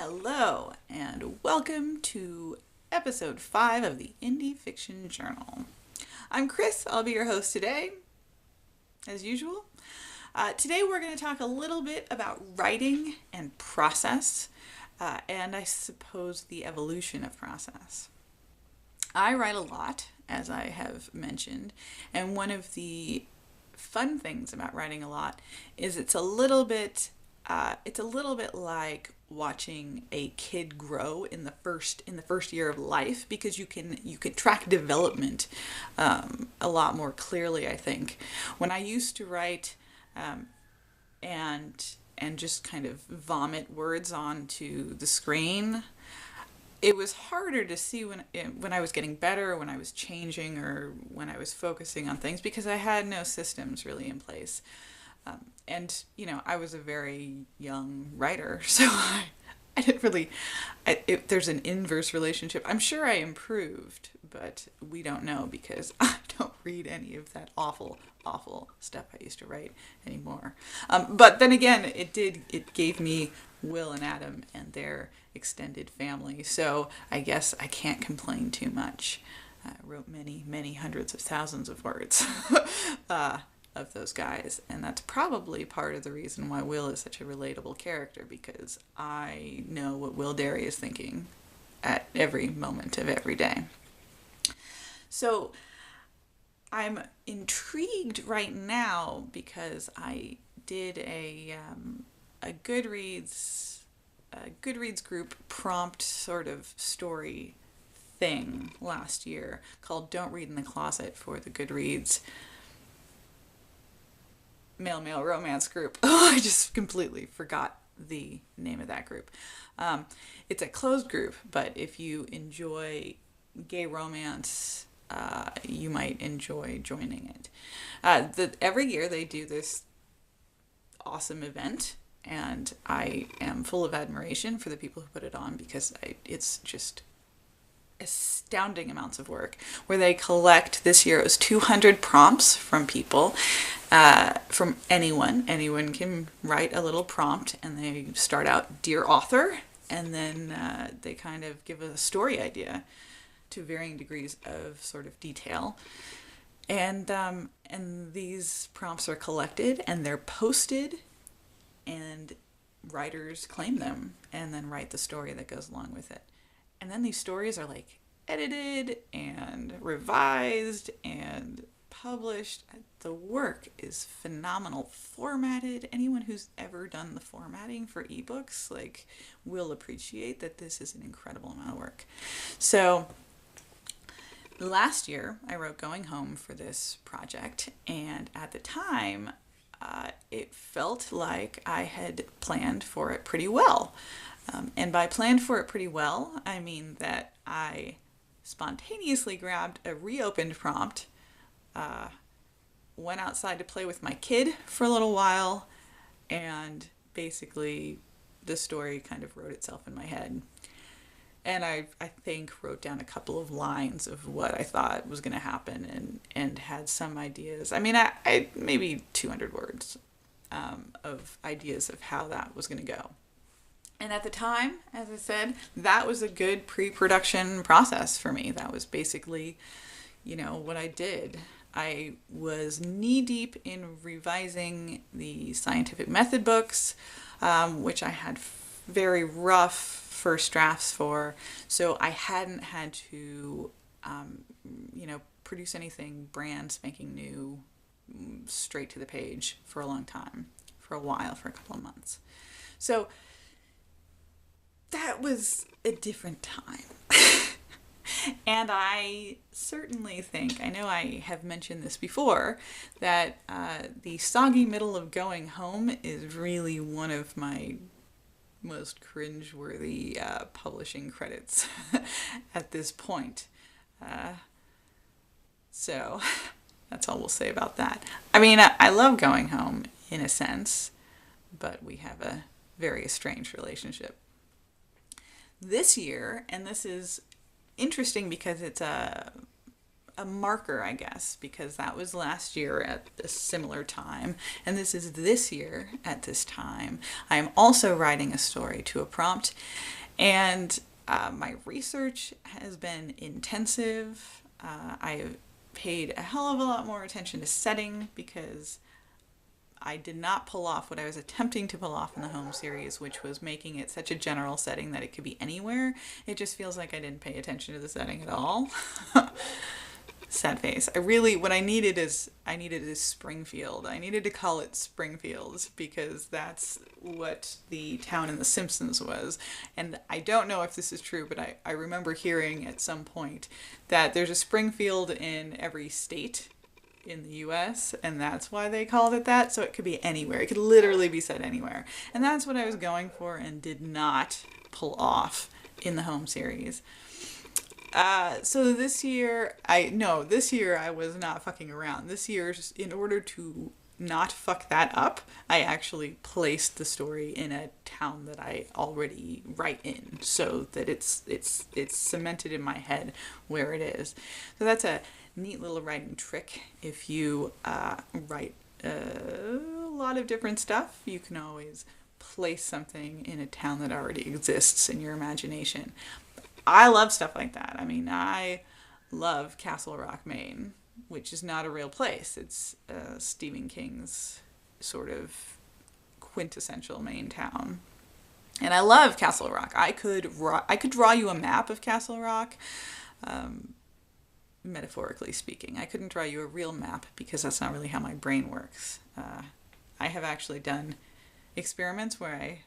Hello, and welcome to episode 5 of the Indie Fiction Journal. I'm Chris, I'll be your host today, as usual. Today we're going to talk a little bit about writing and process, and I suppose the evolution of process. I write a lot, as I have mentioned, and one of the fun things about writing a lot is it's a little bit like watching a kid grow in the first year of life, because you can track development a lot more clearly. I think when I used to write and just kind of vomit words onto the screen, it was harder to see when I was getting better, when I was changing, or when I was focusing on things, because I had no systems really in place. And, I was a very young writer, so I didn't really, there's an inverse relationship. I'm sure I improved, but we don't know, because I don't read any of that awful stuff I used to write anymore. But then again, it gave me Will and Adam and their extended family, so I guess I can't complain too much. I wrote many hundreds of thousands of words. Of those guys, and that's probably part of the reason why Will is such a relatable character, because I know what Will Derry is thinking at every moment of every day. So I'm intrigued right now because I did a Goodreads group prompt sort of story thing last year called "Don't Read in the Closet" for the Goodreads male romance group. I just completely forgot the name of that group. It's a closed group, but if you enjoy gay romance, you might enjoy joining it. Every year they do this awesome event, and I am full of admiration for the people who put it on, because it's just astounding amounts of work, where they collect, this year it was 200 prompts from people, from anyone can write a little prompt, and they start out "Dear Author," and then they kind of give a story idea to varying degrees of sort of detail, and these prompts are collected and they're posted, and writers claim them and then write the story that goes along with it. And then these stories are like edited and revised and published. The work is phenomenal. Formatted. Anyone who's ever done the formatting for ebooks will appreciate that this is an incredible amount of work. So last year I wrote "Going Home" for this project, and at the time it felt like I had planned for it pretty well. And by planned for it pretty well, I mean that I spontaneously grabbed a reopened prompt, went outside to play with my kid for a little while, and basically the story kind of wrote itself in my head. And I think wrote down a couple of lines of what I thought was going to happen, and had some ideas. I mean, I maybe 200 words of ideas of how that was going to go. And at the time, as I said, that was a good pre-production process for me. That was basically, what I did. I was knee-deep in revising the scientific method books, which I had very rough first drafts for. So I hadn't had to, produce anything brand spanking new, straight to the page for a long time, for a couple of months. So that was a different time. And I certainly think, I know I have mentioned this before, that the soggy middle of "Going Home" is really one of my most cringeworthy publishing credits at this point. So that's all we'll say about that. I mean, I love "Going Home" in a sense, but we have a very estranged relationship. This year, and this is interesting because it's a a marker, I guess, because that was last year at a similar time, and this is this year at this time. I am also writing a story to a prompt, and my research has been intensive. I have paid a hell of a lot more attention to setting because I did not pull off what I was attempting to pull off in the home series, which was making it such a general setting that it could be anywhere. It just feels like I didn't pay attention to the setting at all. Sad face. What I needed is Springfield. I needed to call it Springfield because that's what the town in The Simpsons was. And I don't know if this is true, but I remember hearing at some point that there's a Springfield in every state in the US, and that's why they called it that. So it could be anywhere. It could literally be set anywhere. And that's what I was going for and did not pull off in the home series. So this year I was not fucking around. This year, in order to not fuck that up, I actually placed the story in a town that I already write in, so that it's cemented in my head where it is. So that's a neat little writing trick. If you write a lot of different stuff, you can always place something in a town that already exists in your imagination. I love stuff like that. I mean, I love Castle Rock, Maine, which is not a real place. It's Stephen King's sort of quintessential Maine town. And I love Castle Rock. I could draw you a map of Castle Rock, metaphorically speaking. I couldn't draw you a real map because that's not really how my brain works. I have actually done experiments where I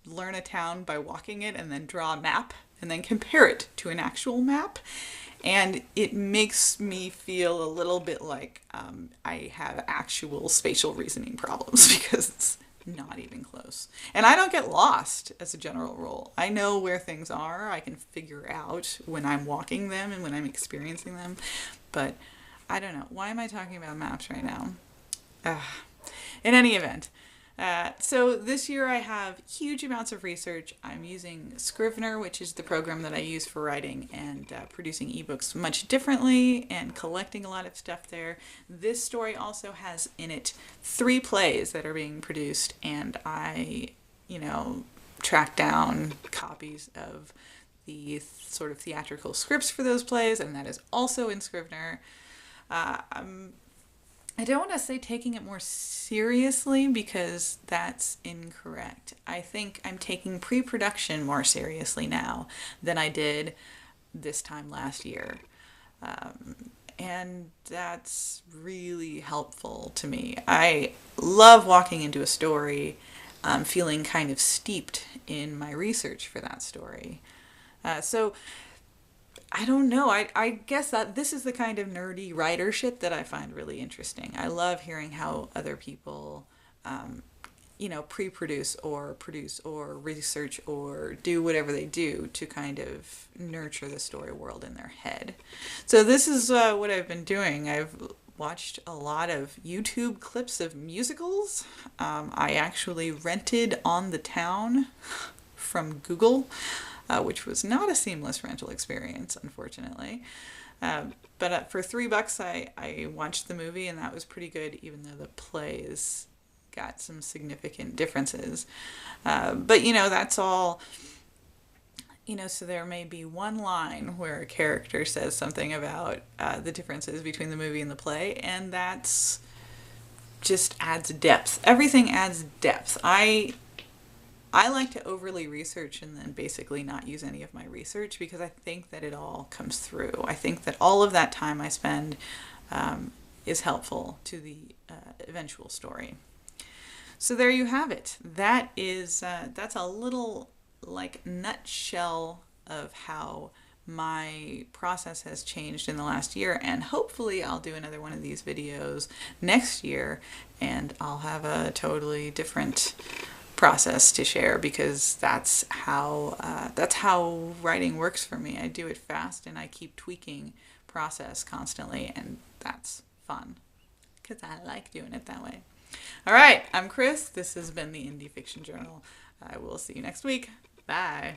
learn a town by walking it and then draw a map and then compare it to an actual map. And it makes me feel a little bit like I have actual spatial reasoning problems because it's not even close. And I don't get lost as a general rule. I know where things are. I can figure out when I'm walking them and when I'm experiencing them. But I don't know. Why am I talking about maps right now? In any event, so this year I have huge amounts of research. I'm using Scrivener, which is the program that I use for writing and producing ebooks much differently and collecting a lot of stuff there. This story also has in it 3 plays that are being produced, and I, tracked down copies of the sort of theatrical scripts for those plays, and that is also in Scrivener. I don't want to say taking it more seriously because that's incorrect. I think I'm taking pre-production more seriously now than I did this time last year. And that's really helpful to me. I love walking into a story feeling kind of steeped in my research for that story. So I don't know. I guess that this is the kind of nerdy writer shit that I find really interesting. I love hearing how other people, pre-produce or produce or research or do whatever they do to kind of nurture the story world in their head. So this is what I've been doing. I've watched a lot of YouTube clips of musicals. I actually rented On the Town from Google, which was not a seamless rental experience, unfortunately. But for $3, I watched the movie, and that was pretty good, even though the plays got some significant differences. But, that's all. So there may be one line where a character says something about the differences between the movie and the play, and that's just adds depth. Everything adds depth. I like to overly research and then basically not use any of my research because I think that it all comes through. I think that all of that time I spend is helpful to the eventual story. So there you have it. That's a little nutshell of how my process has changed in the last year, and hopefully I'll do another one of these videos next year and I'll have a totally different process to share because that's how writing works for me. I do it fast and I keep tweaking process constantly, and that's fun because I like doing it that way. All right, I'm Chris. This has been the Indie Fiction Journal. I will see you next week. Bye.